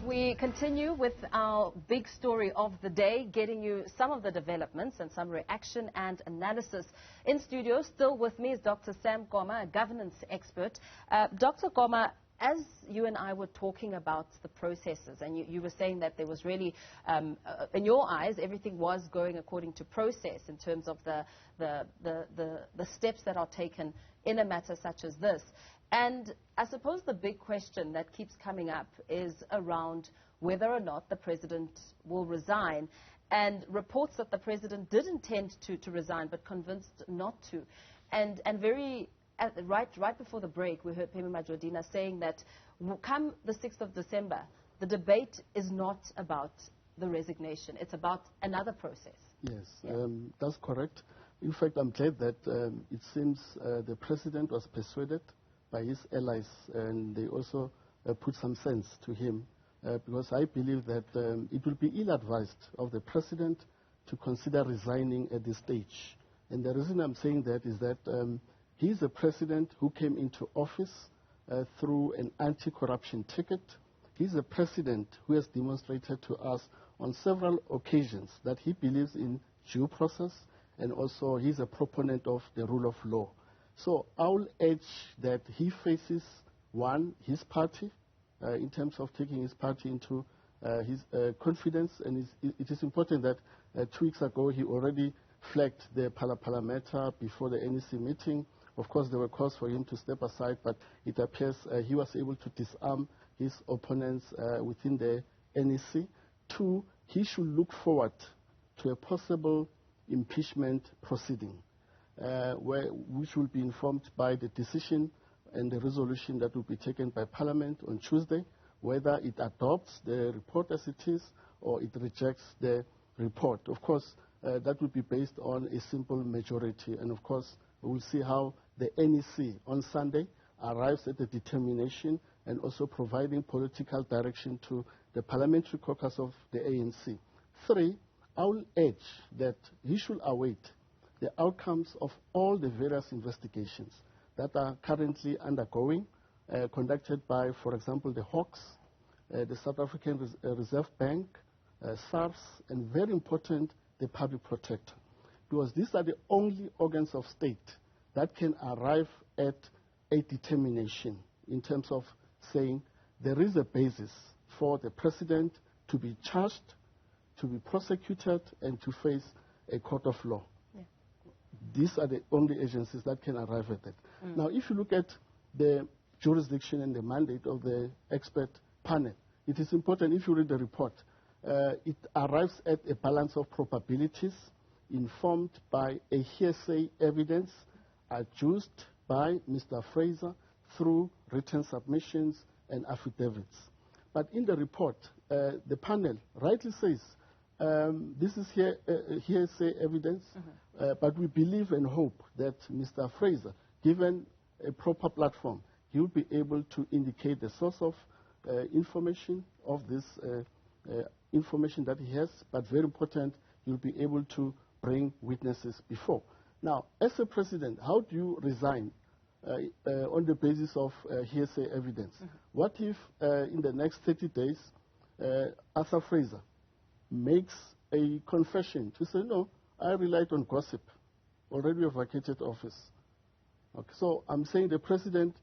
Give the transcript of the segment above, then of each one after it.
we continue with our big story of the day, getting you some of the developments and some reaction and analysis. In studio, still with me is Dr. Sam Koma, a governance expert. Dr. Koma, as you and I were talking about the processes, and you were saying that there was really, in your eyes, everything was going according to process in terms of the steps that are taken in a matter such as this. And I suppose the big question that keeps coming up is around whether or not the president will resign, and reports that the president did intend to resign but convinced not to. And right before the break, we heard Pemi Majodina saying that come the 6th of December, the debate is not about the resignation. It's about another process. Yes, that's correct. In fact, I'm glad that it seems the president was persuaded by his allies, and they also put some sense to him, because I believe that it will be ill-advised of the president to consider resigning at this stage. And the reason I'm saying that is that he's a president who came into office through an anti-corruption ticket. He's a president who has demonstrated to us on several occasions that he believes in due process, and also he's a proponent of the rule of law. So I will urge that he faces, one, his party, in terms of taking his party into his confidence. And it is important that 2 weeks ago he already flagged the Parliamenta before the NEC meeting. Of course, there were calls for him to step aside, but it appears he was able to disarm his opponents within the NEC. 2, he should look forward to a possible impeachment proceeding, which will be informed by the decision and the resolution that will be taken by Parliament on Tuesday, whether it adopts the report as it is or it rejects the report. Of course, that will be based on a simple majority, and of course, we will see how the NEC on Sunday arrives at the determination and also providing political direction to the parliamentary caucus of the ANC. 3, I will urge that he should await the outcomes of all the various investigations that are currently undergoing, conducted by, for example, the Hawks, the South African Reserve Bank, SARS, and very important, the Public Protector. Because these are the only organs of state that can arrive at a determination in terms of saying there is a basis for the president to be charged, to be prosecuted, and to face a court of law. These are the only agencies that can arrive at it. Now, if you look at the jurisdiction and the mandate of the expert panel, it is important, if you read the report, it arrives at a balance of probabilities informed by a hearsay evidence adduced by Mr. Fraser through written submissions and affidavits. But in the report, the panel rightly says this is hearsay evidence, but we believe and hope that Mr. Fraser, given a proper platform, he will be able to indicate the source of information of this information that he has, but very important, he will be able to bring witnesses before. Now, as a president, how do you resign on the basis of hearsay evidence? What if in the next 30 days, Arthur Fraser makes a confession to say, no, I relied on gossip, already vacated office. Okay, so I'm saying the president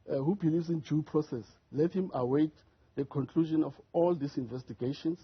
who believes in due process, let him await the conclusion of all these investigations.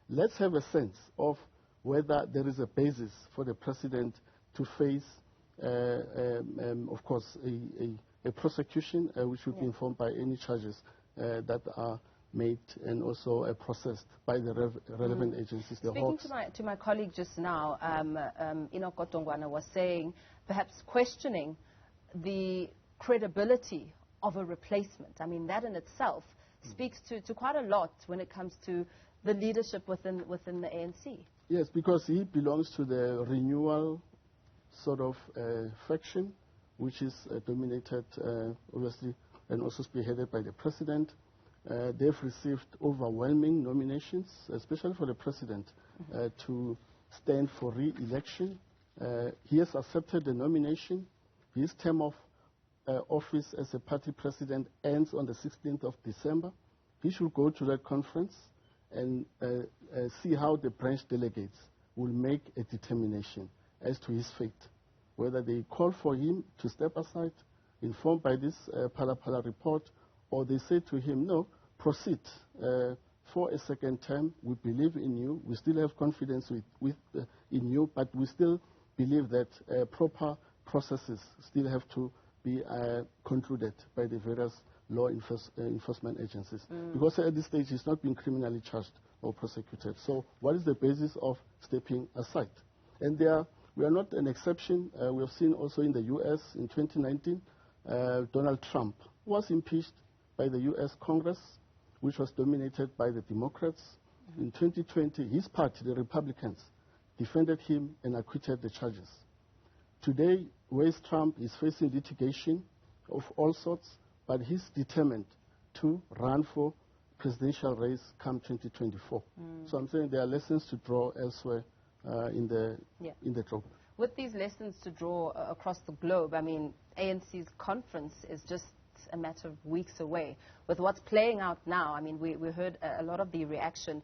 Let's have a sense of whether there is a basis for the president to face, of course, a prosecution which would be informed by any charges that are made and also processed by the relevant agencies. Speaking to my colleague just now, Enoch Kotongwana was saying, perhaps questioning the credibility of a replacement. I mean, that in itself speaks to quite a lot when it comes to the leadership within the ANC. Yes, because he belongs to the renewal sort of faction, which is dominated, obviously, and also spearheaded by the president. They've received overwhelming nominations, especially for the president, to stand for re-election. He has accepted the nomination. His term of office as a party president ends on the 16th of December. he should go to that conference and see how the branch delegates will make a determination as to his fate, whether they call for him to step aside, informed by this Phala report, or they say to him, no, proceed for a second term. We believe in you. We still have confidence in you, but we still believe that proper processes still have to be concluded by the various law enforcement agencies. Because at this stage he's not been criminally charged or prosecuted. So what is the basis of stepping aside? And we are not an exception. We have seen also in the U.S. in 2019, Donald Trump was impeached by the U.S. Congress, which was dominated by the Democrats. In 2020, his party, the Republicans, defended him and acquitted the charges. Today, West Trump is facing litigation of all sorts, but he's determined to run for presidential race come 2024. So I'm saying there are lessons to draw elsewhere in the globe. With these lessons to draw across the globe, I mean, ANC's conference is just a matter of weeks away. With what's playing out now, I mean, we heard a lot of the reaction,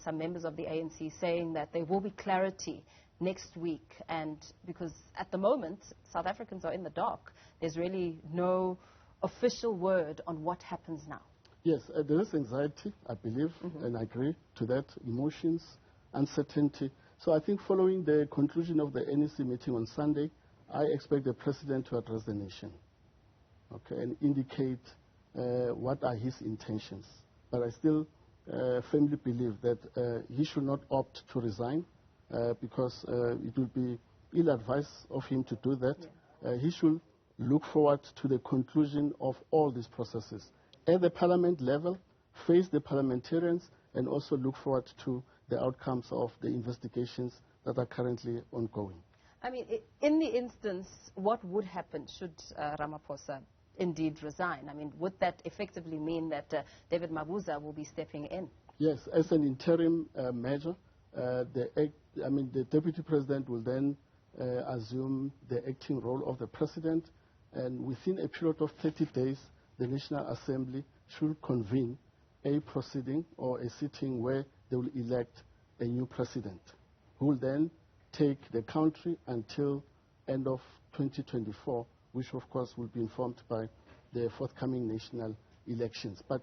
some members of the ANC saying that there will be clarity next week, and because at the moment, South Africans are in the dark. There's really no official word on what happens now. Yes, there is anxiety, I believe, and I agree to that, emotions, uncertainty. So I think following the conclusion of the NEC meeting on Sunday, I expect the President to address the nation, okay, and indicate what are his intentions. But I still firmly believe that he should not opt to resign because it will be ill-advised of him to do that. He should look forward to the conclusion of all these processes at the parliament level, face the parliamentarians, and also look forward to the outcomes of the investigations that are currently ongoing. I mean, in the instance, what would happen should Ramaphosa indeed resign? I mean, would that effectively mean that David Mabuza will be stepping in? Yes, as an interim measure, the Deputy President will then assume the acting role of the President, and within a period of 30 days, the National Assembly should convene a proceeding or a sitting where they will elect a new President, who will then take the country until end of 2024, which of course will be informed by the forthcoming national elections. But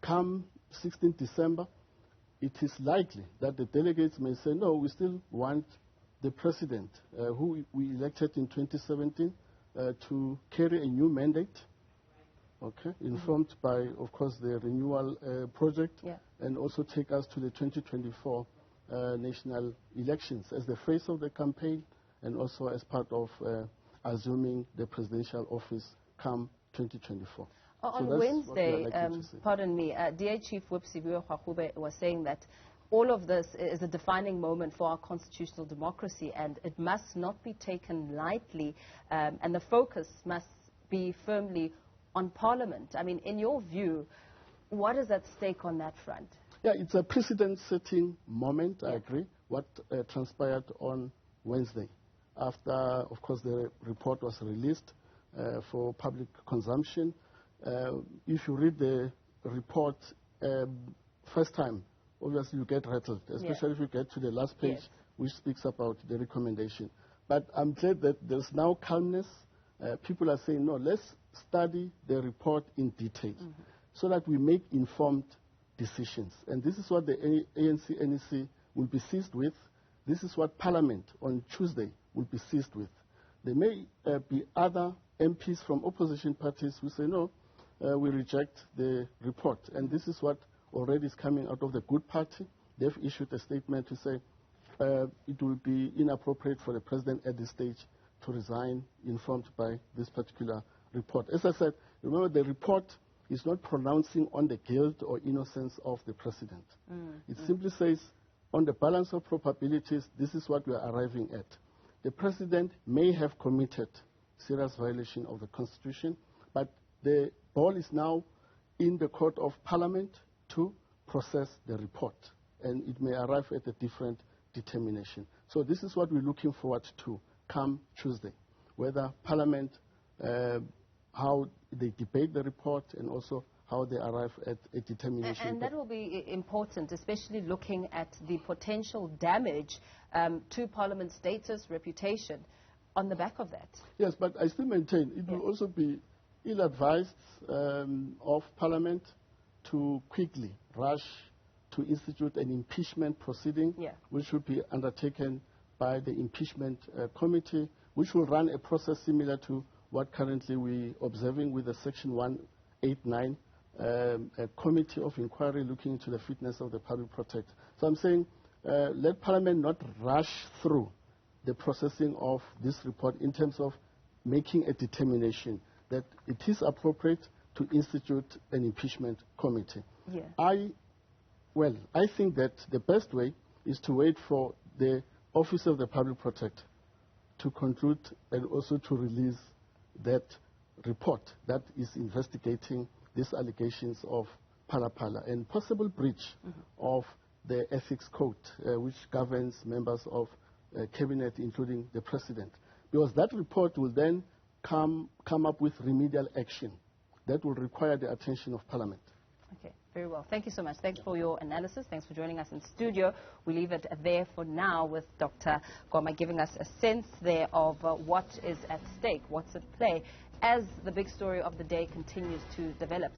come 16 December, it is likely that the delegates may say, no, we still want the President who we elected in 2017 to carry a new mandate, okay, informed by, of course, the renewal project, and also take us to the 2024 national elections as the face of the campaign and also as part of assuming the presidential office come 2024. On Wednesday, pardon me, DA Chief Whip Sibiwe Khwahube was saying that all of this is a defining moment for our constitutional democracy and it must not be taken lightly and the focus must be firmly on Parliament. I mean, in your view, what is at stake on that front? Yeah, it's a precedent-setting moment, I agree, what transpired on Wednesday after, of course, the report was released for public consumption. If you read the report first time, obviously you get rattled, especially if you get to the last page, which speaks about the recommendation. But I'm glad that there's now calmness. People are saying, no, let's study the report in detail so that we make informed decisions. And this is what the ANC NEC will be seized with. This is what Parliament on Tuesday will be seized with. There may be other MPs from opposition parties who say, no, we reject the report. And this is what already is coming out of the Good Party. They've issued a statement to say it will be inappropriate for the President at this stage to resign, informed by this particular report. As I said, remember the report is not pronouncing on the guilt or innocence of the President. It simply says, on the balance of probabilities, this is what we are arriving at. The President may have committed serious violation of the Constitution, but the ball is now in the court of Parliament to process the report, and it may arrive at a different determination. So this is what we're looking forward to come Tuesday, whether Parliament, how they debate the report, and also how they arrive at a determination. And that will be important, especially looking at the potential damage to Parliament's status, reputation, on the back of that. Yes, but I still maintain it will also be ill-advised of Parliament to quickly rush to institute an impeachment proceeding, which should be undertaken by the impeachment committee, which will run a process similar to what currently we're observing with the Section 189 a committee of inquiry looking into the fitness of the public protector. So I'm saying let Parliament not rush through the processing of this report in terms of making a determination that it is appropriate to institute an impeachment committee. I think that the best way is to wait for the Office of the Public Protector to conclude and also to release that report that is investigating these allegations of Phala and possible breach of the ethics code which governs members of cabinet, including the president. Because that report will then come up with remedial action that will require the attention of Parliament. Okay, very well. Thank you so much. Thanks for your analysis. Thanks for joining us in studio. We leave it there for now with Dr. Koma giving us a sense there of what is at stake, what's at play, as the big story of the day continues to develop.